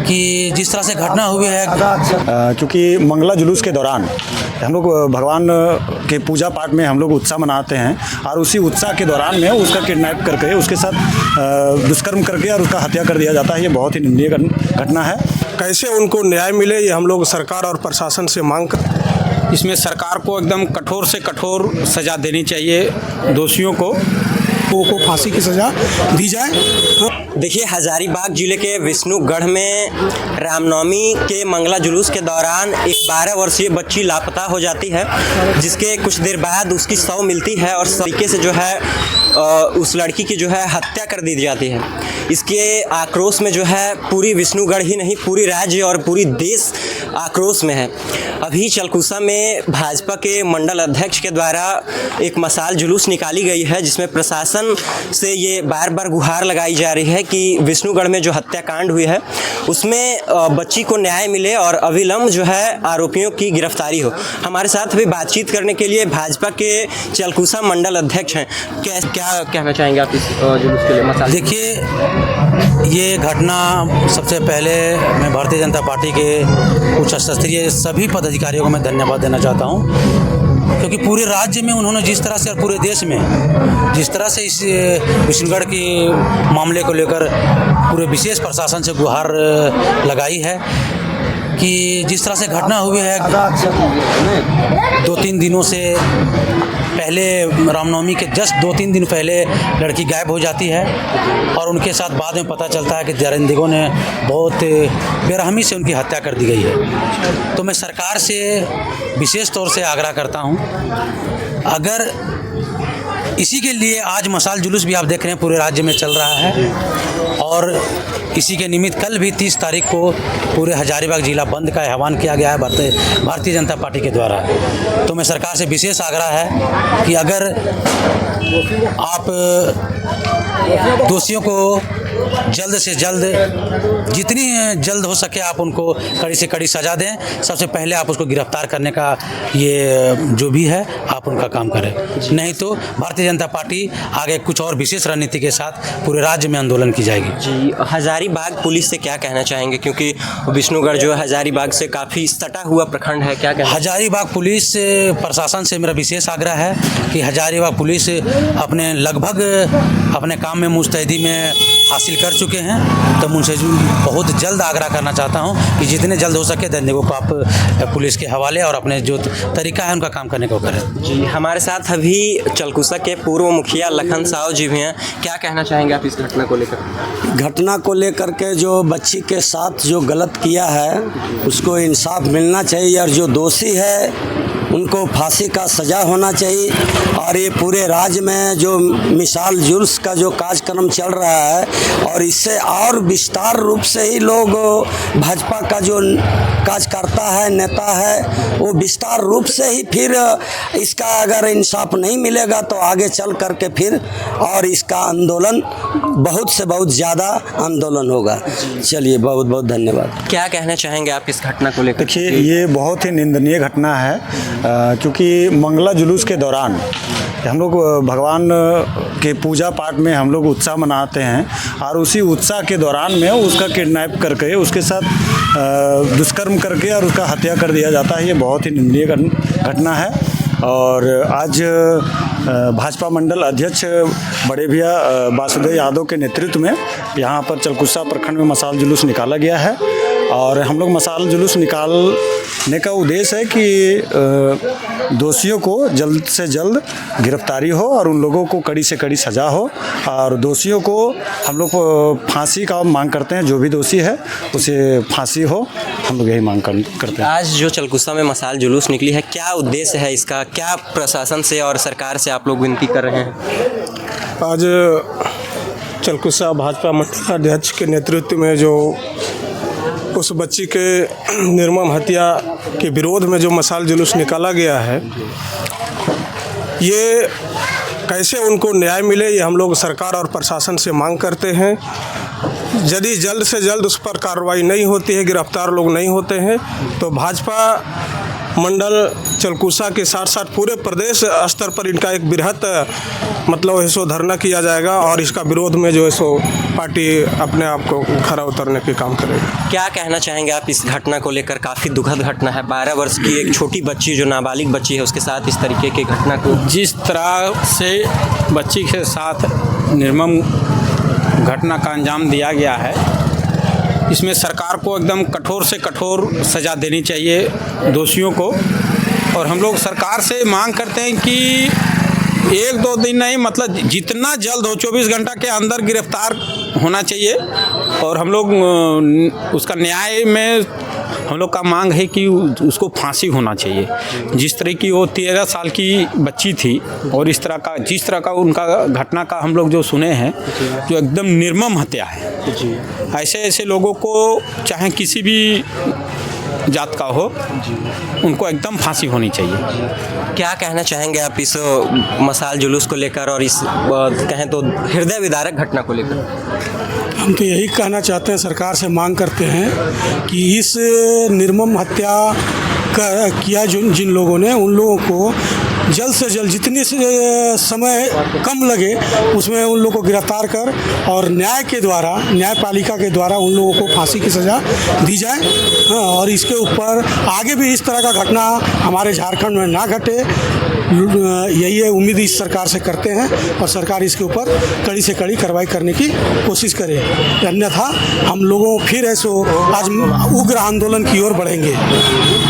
कि जिस तरह से घटना हुई है, क्योंकि मंगला जुलूस के दौरान हम लोग भगवान के पूजा पाठ में हम लोग उत्साह मनाते हैं और उसी उत्साह के दौरान में उसका किडनैप करके उसके साथ दुष्कर्म करके और उसका हत्या कर दिया जाता है। ये बहुत ही निंदनीय घटना है। कैसे उनको न्याय मिले ये हम लोग सरकार और प्रशासन से मांग कर। इसमें सरकार को एकदम कठोर से कठोर सज़ा देनी चाहिए दोषियों को फांसी की सज़ा दी जाए। देखिए, हजारीबाग जिले के विष्णुगढ़ में रामनवमी के मंगला जुलूस के दौरान एक 12 वर्षीय बच्ची लापता हो जाती है, जिसके कुछ देर बाद उसकी शव मिलती है और तरीके से जो है उस लड़की की जो है हत्या कर दी जाती है। इसके आक्रोश में जो है पूरी विष्णुगढ़ ही नहीं, पूरी राज्य और पूरी देश आक्रोश में है। अभी चलकुसा में भाजपा के मंडल अध्यक्ष के द्वारा एक मसाल जुलूस निकाली गई है, जिसमें प्रशासन से ये बार बार गुहार लगाई जा रही है कि विष्णुगढ़ में जो हत्याकांड हुई है उसमें बच्ची को न्याय मिले और अविलंब जो है आरोपियों की गिरफ्तारी हो। हमारे साथ भी बातचीत करने के लिए भाजपा के चलकुसा मंडल अध्यक्ष हैं। क्या कहना चाहेंगे आप इस जुलूस के लिए? मसाल देखिए, ये घटना सबसे पहले मैं भारतीय जनता पार्टी के उच्च स्तरीय सभी पदाधिकारियों को मैं धन्यवाद देना चाहता हूँ, क्योंकि पूरे राज्य में उन्होंने जिस तरह से और पूरे देश में जिस तरह से इस विष्णुगढ़ के मामले को लेकर पूरे विशेष प्रशासन से गुहार लगाई है कि जिस तरह से घटना हुई है 2-3 दिनों से पहले, रामनवमी के जस्ट 2-3 दिन पहले लड़की गायब हो जाती है और उनके साथ बाद में पता चलता है कि दरिंदगों ने बहुत बेरहमी से उनकी हत्या कर दी गई है। तो मैं सरकार से विशेष तौर से आग्रह करता हूं, अगर इसी के लिए आज मसाल जुलूस भी आप देख रहे हैं पूरे राज्य में चल रहा है और इसी के निमित्त कल भी 30 तारीख को पूरे हजारीबाग जिला बंद का आह्वान किया गया है भारतीय जनता पार्टी के द्वारा। तो मैं सरकार से विशेष आग्रह है कि अगर आप दोषियों को जल्द से जल्द, जितनी जल्द हो सके आप उनको कड़ी से कड़ी सज़ा दें। सबसे पहले आप उसको गिरफ्तार करने का ये जो भी है आप उनका काम करें, नहीं तो भारतीय जनता पार्टी आगे कुछ और विशेष रणनीति के साथ पूरे राज्य में आंदोलन की जाएगी। जी, हजारीबाग पुलिस से क्या कहना चाहेंगे, क्योंकि विष्णुगढ़ जो है हजारीबाग से काफ़ी सटा हुआ प्रखंड है, क्या कहना? हजारीबाग पुलिस प्रशासन से मेरा विशेष आग्रह है कि हजारीबाग पुलिस अपने लगभग अपने काम में मुस्तैदी में हासिल कर चुके हैं। तो मुझसे बहुत जल्द आग्रह करना चाहता हूं कि जितने जल्द हो सके दरिंदगों को आप पुलिस के हवाले और अपने जो तरीका है उनका काम करने को करें। जी, हमारे साथ अभी चलकुसा के पूर्व मुखिया लखन साव जी भी हैं। क्या कहना चाहेंगे आप इस घटना को लेकर? घटना को लेकर के जो बच्ची के साथ जो गलत किया है उसको इंसाफ मिलना चाहिए और जो दोषी है उनको फांसी का सज़ा होना चाहिए। और ये पूरे राज्य में जो मिसाल जुलूस का जो कार्यक्रम चल रहा है और इससे और विस्तार रूप से ही लोग भाजपा का जो कार्यकर्ता है, नेता है, वो विस्तार रूप से ही फिर इसका अगर इंसाफ नहीं मिलेगा तो आगे चल करके फिर और इसका आंदोलन बहुत से बहुत ज़्यादा आंदोलन होगा। चलिए, बहुत बहुत धन्यवाद। क्या कहना चाहेंगे आप इस घटना को लेकर? देखिए, ये बहुत ही निंदनीय घटना है, क्योंकि मंगला जुलूस के दौरान हम लोग भगवान के पूजा पाठ में हम लोग उत्साह मनाते हैं और उसी उत्साह के दौरान में उसका किडनैप करके उसके साथ दुष्कर्म करके और उसका हत्या कर दिया जाता है। ये बहुत ही निंदनीय घटना है। और आज भाजपा मंडल अध्यक्ष बड़े भैया वासुदेव यादव के नेतृत्व में यहाँ पर चलकुसा प्रखंड में मसाल जुलूस निकाला गया है और हम लोग मसाल जुलूस निकालने का उद्देश्य है कि दोषियों को जल्द से जल्द गिरफ्तारी हो और उन लोगों को कड़ी से कड़ी सज़ा हो और दोषियों को हम लोग फांसी का मांग करते हैं। जो भी दोषी है उसे फांसी हो, हम लोग यही मांग करते हैं। आज जो चलकुसा में मसाल जुलूस निकली है, क्या उद्देश्य है इसका? क्या प्रशासन से और सरकार से आप लोग विनती कर रहे हैं? आज चलकुसा भाजपा मंडल अध्यक्ष के नेतृत्व में जो उस बच्ची के निर्मम हत्या के विरोध में जो मसाल जुलूस निकाला गया है, ये कैसे उनको न्याय मिले ये हम लोग सरकार और प्रशासन से मांग करते हैं। यदि जल्द से जल्द उस पर कार्रवाई नहीं होती है, गिरफ्तार लोग नहीं होते हैं, तो भाजपा मंडल चलकुसा के साथ साथ पूरे प्रदेश स्तर पर इनका एक बृहत मतलब ऐसो धरना किया जाएगा और इसका विरोध में जो है सो पार्टी अपने आप को खरा उतरने के काम करेगी। क्या कहना चाहेंगे आप इस घटना को लेकर? काफ़ी दुखद घटना है, 12 वर्ष की एक छोटी बच्ची जो नाबालिग बच्ची है उसके साथ इस तरीके की घटना को। जिस तरह से बच्ची के साथ निर्मम घटना का अंजाम दिया गया है, इसमें सरकार को एकदम कठोर से कठोर सज़ा देनी चाहिए दोषियों को। और हम लोग सरकार से मांग करते हैं कि 1-2 दिन नहीं, मतलब जितना जल्द हो 24 घंटा के अंदर गिरफ्तार होना चाहिए। और हम लोग उसका न्याय में हम लोग का मांग है कि उसको फांसी होना चाहिए। जिस तरह की वो 13 साल की बच्ची थी और इस तरह का जिस तरह का उनका घटना का हम लोग जो सुने हैं, जो एकदम निर्मम हत्या है। ऐसे ऐसे लोगों को चाहे किसी भी जात का हो, उनको एकदम फांसी होनी चाहिए। क्या कहना चाहेंगे आप इस मशाल जुलूस को लेकर और इस कहें तो हृदय विदारक घटना को लेकर? हम तो यही कहना चाहते हैं, सरकार से मांग करते हैं कि इस निर्मम हत्या किया जिन लोगों ने, उन लोगों को जल्द से जल्द जितनी समय कम लगे उसमें उन लोगों को गिरफ्तार कर और न्याय के द्वारा, न्यायपालिका के द्वारा उन लोगों को फांसी की सज़ा दी जाए। और इसके ऊपर आगे भी इस तरह का घटना हमारे झारखंड में ना घटे, यही है उम्मीद इस सरकार से करते हैं और सरकार इसके ऊपर कड़ी से कड़ी कार्रवाई करने की कोशिश करे। अन्यथा हम लोगों फिर ऐसो आज उग्र आंदोलन की ओर बढ़ेंगे।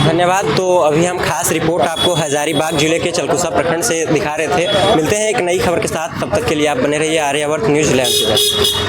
धन्यवाद। तो अभी हम खास रिपोर्ट आपको हजारीबाग जिले के चलकुसा प्रखंड से दिखा रहे थे। मिलते हैं एक नई खबर के साथ, तब तक के लिए आप बने रहिए आर्यावर्त न्यूज़ लैब के साथ।